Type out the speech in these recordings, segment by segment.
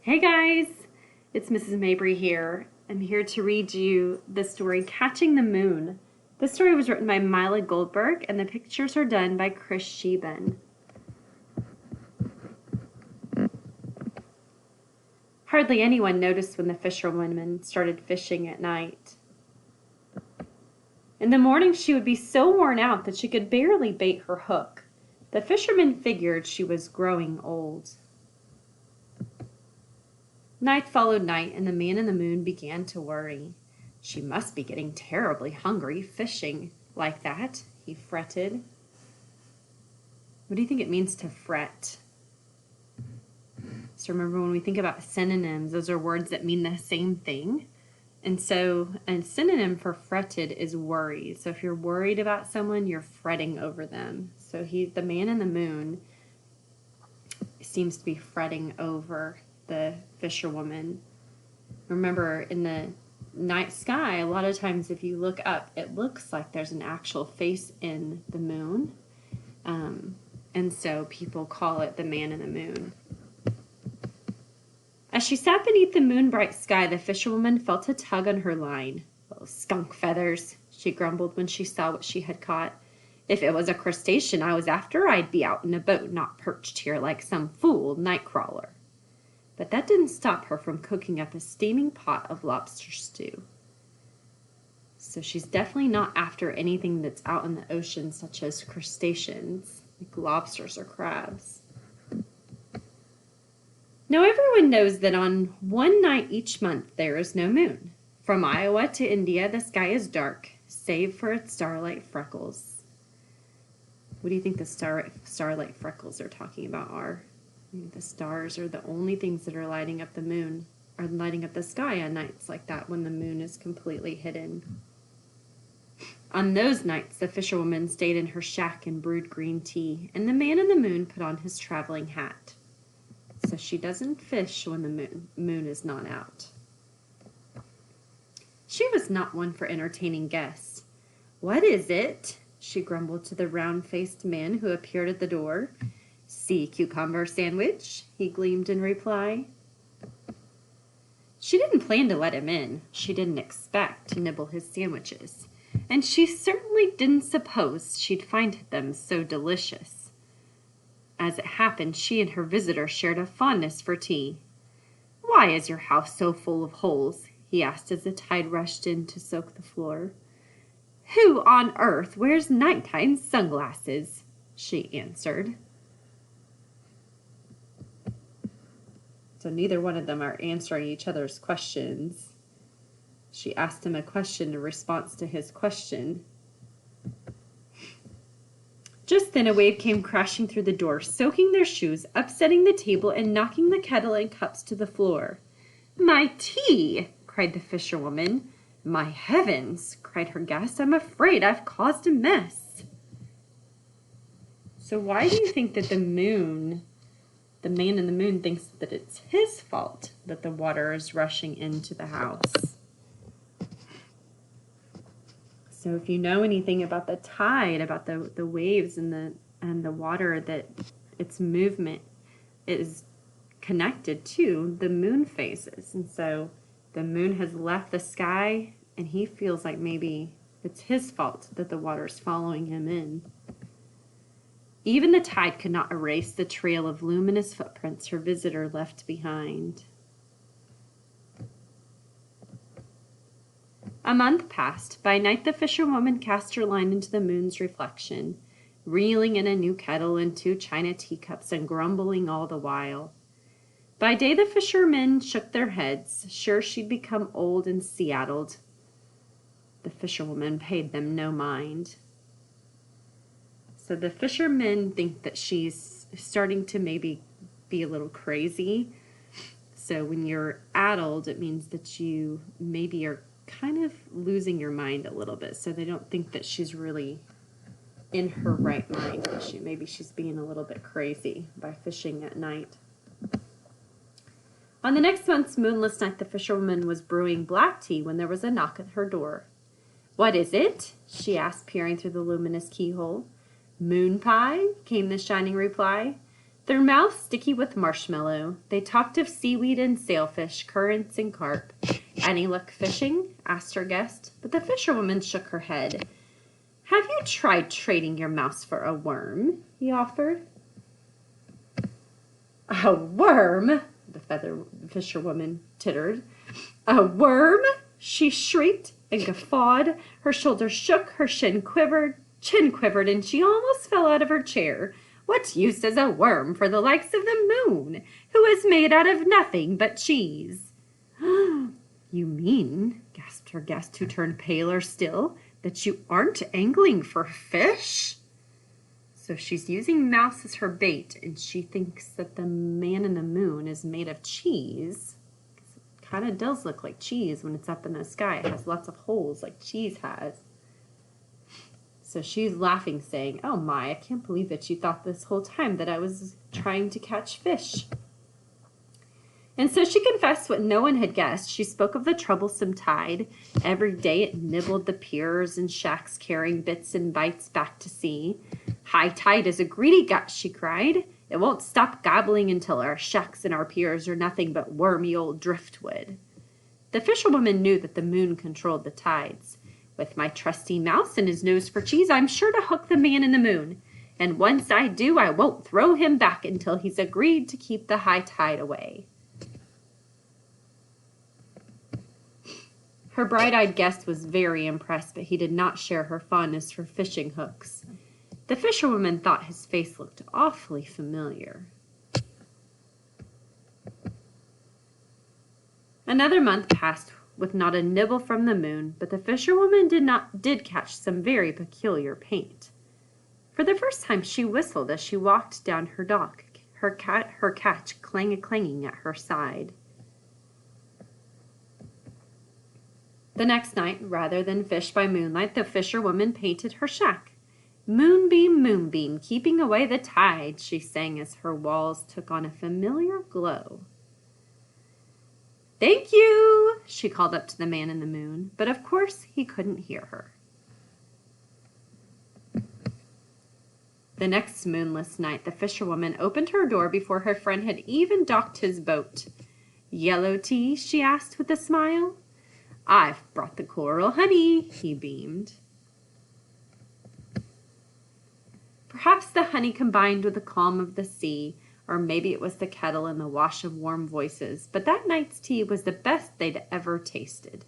Hey guys, it's Mrs. Mabry here. I'm here to read you the story Catching the Moon. This story was written by Mila Goldberg and the pictures are done by Chris Sheben. Hardly anyone noticed when the fisherwoman started fishing at night. In the morning she would be so worn out that she could barely bait her hook. The fisherman figured she was growing old. Night followed night, and the man in the moon began to worry. She must be getting terribly hungry fishing like that, he fretted. What do you think it means to fret? So remember, when we think about synonyms, those are words that mean the same thing. And so a synonym for fretted is worry. So if you're worried about someone, you're fretting over them. So the man in the moon seems to be fretting over the fisherwoman. Remember, in the night sky, a lot of times if you look up, it looks like there's an actual face in the moon. And so people call it the man in the moon. As she sat beneath the moon-bright sky, the fisherwoman felt a tug on her line. "Oh, skunk feathers," she grumbled when she saw what she had caught. "If it was a crustacean I was after, I'd be out in a boat, not perched here like some fool night-crawler." But that didn't stop her from cooking up a steaming pot of lobster stew. So she's definitely not after anything that's out in the ocean, such as crustaceans, like lobsters or crabs. Now everyone knows that on one night each month there is no moon. From Iowa to India, the sky is dark, save for its starlight freckles. What do you think the starlight freckles they're talking about are? The stars are the only things that are lighting up the moon, or lighting up the sky on nights like that when the moon is completely hidden. On those nights, the fisherwoman stayed in her shack and brewed green tea, and the man in the moon put on his traveling hat. So she doesn't fish when the moon is not out. She was not one for entertaining guests. "What is it?" she grumbled to the round-faced man who appeared at the door. "Sea cucumber sandwich," he gleamed in reply. She didn't plan to let him in. She didn't expect to nibble his sandwiches. And she certainly didn't suppose she'd find them so delicious. As it happened, she and her visitor shared a fondness for tea. "Why is your house so full of holes?" he asked as the tide rushed in to soak the floor. "Who on earth wears nighttime sunglasses?" she answered. So neither one of them are answering each other's questions. She asked him a question in response to his question. Just then a wave came crashing through the door, soaking their shoes, upsetting the table, and knocking the kettle and cups to the floor. "My tea!" cried the fisherwoman. "My heavens!" cried her guest. "I'm afraid I've caused a mess." So why do you think that the man in the moon, thinks that it's his fault that the water is rushing into the house? So if you know anything about the tide, about the waves and the water, that its movement is connected to the moon phases. And so the moon has left the sky and he feels like maybe it's his fault that the water is following him in. Even the tide could not erase the trail of luminous footprints her visitor left behind. A month passed. By night the fisherwoman cast her line into the moon's reflection, reeling in a new kettle and 2 china teacups and grumbling all the while. By day the fishermen shook their heads, sure she'd become old and sea-addled. The fisherwoman paid them no mind. So the fishermen think that she's starting to maybe be a little crazy. So when you're addled, it means that you maybe are kind of losing your mind a little bit. So they don't think that she's really in her right mind. Maybe she's being a little bit crazy by fishing at night. On the next month's moonless night, the fisherwoman was brewing black tea when there was a knock at her door. "What is it?" she asked, peering through the luminous keyhole. "Moon pie," came the shining reply. Their mouths sticky with marshmallow, they talked of seaweed and sailfish, currants and carp. Any luck fishing? Asked her guest, but the fisherwoman shook her head. Have you tried trading your mouse for a worm? He offered. A worm? The fisherwoman tittered. A worm? She shrieked and guffawed. Her shoulders shook, her chin quivered, and she almost fell out of her chair. What use is a worm for the likes of the moon, who is made out of nothing but cheese? You mean, gasped her guest, who turned paler still, that you aren't angling for fish? So she's using mouse as her bait, and she thinks that the man in the moon is made of cheese. It kind of does look like cheese when it's up in the sky. It has lots of holes like cheese has. So she's laughing, saying, oh my, I can't believe that you thought this whole time that I was trying to catch fish. And so she confessed what no one had guessed. She spoke of the troublesome tide. Every day it nibbled the piers and shacks, carrying bits and bites back to sea. High tide is a greedy gut, she cried. It won't stop gobbling until our shacks and our piers are nothing but wormy old driftwood. The fisherwoman knew that the moon controlled the tides. With my trusty mouse and his nose for cheese, I'm sure to hook the man in the moon. And once I do, I won't throw him back until he's agreed to keep the high tide away. Her bright-eyed guest was very impressed, but he did not share her fondness for fishing hooks. The fisherwoman thought his face looked awfully familiar. Another month passed with not a nibble from the moon, but the fisherwoman did catch some very peculiar paint. For the first time she whistled as she walked down her dock, her catch clanging at her side. The next night, rather than fish by moonlight, the fisherwoman painted her shack. Moonbeam, moonbeam, keeping away the tide, she sang as her walls took on a familiar glow. Thank you, she called up to the man in the moon, but of course he couldn't hear her. The next moonless night, the fisherwoman opened her door before her friend had even docked his boat. Yellow tea? She asked with a smile. I've brought the coral honey, he beamed. Perhaps the honey combined with the calm of the sea, or maybe it was the kettle and the wash of warm voices, but that night's tea was the best they'd ever tasted.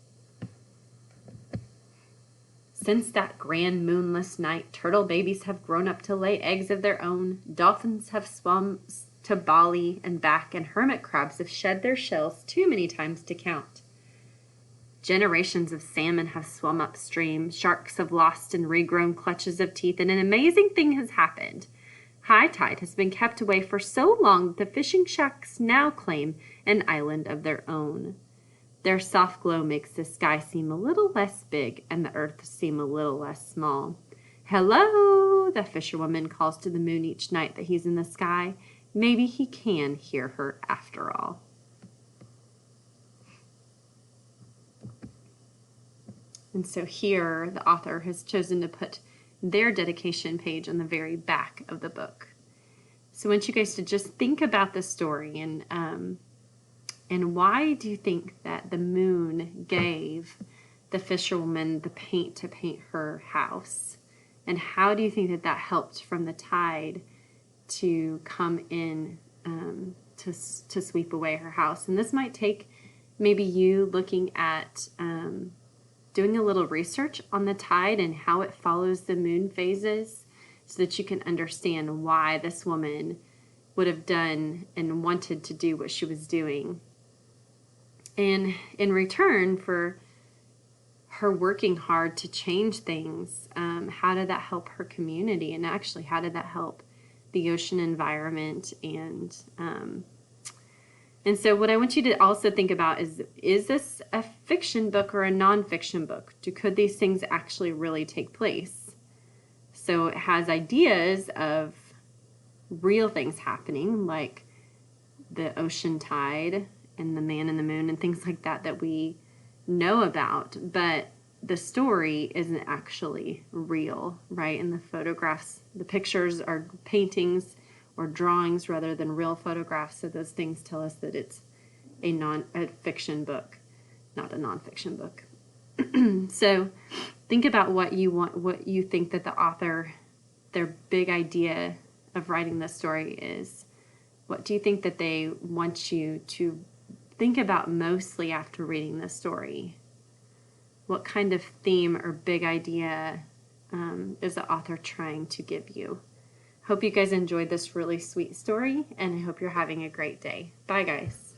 Since that grand moonless night, turtle babies have grown up to lay eggs of their own, dolphins have swum to Bali and back, and hermit crabs have shed their shells too many times to count. Generations of salmon have swum upstream, sharks have lost and regrown clutches of teeth, and an amazing thing has happened. High tide has been kept away for so long that the fishing shacks now claim an island of their own. Their soft glow makes the sky seem a little less big and the earth seem a little less small. Hello, the fisherwoman calls to the moon each night that he's in the sky. Maybe he can hear her after all. And so here the author has chosen to put their dedication page on the very back of the book. So I want you guys to just think about the story and why do you think that the moon gave the fisherwoman the paint to paint her house? And how do you think that that helped from the tide to come in to sweep away her house? And this might take maybe you looking at doing a little research on the tide and how it follows the moon phases so that you can understand why this woman would have done and wanted to do what she was doing. And in return for her working hard to change things, how did that help her community? And actually, how did that help the ocean environment? And so what I want you to also think about is this a fiction book or a nonfiction book? Could these things actually really take place? So it has ideas of real things happening, like the ocean tide and the man in the moon and things like that that we know about, but the story isn't actually real, right? And the photographs, the pictures are paintings or drawings rather than real photographs. So those things tell us that it's a fiction book, not a nonfiction book. So think about what you think that the author, their big idea of writing this story is. What do you think that they want you to think about mostly after reading this story? What kind of theme or big idea is the author trying to give you? Hope you guys enjoyed this really sweet story, and I hope you're having a great day. Bye, guys.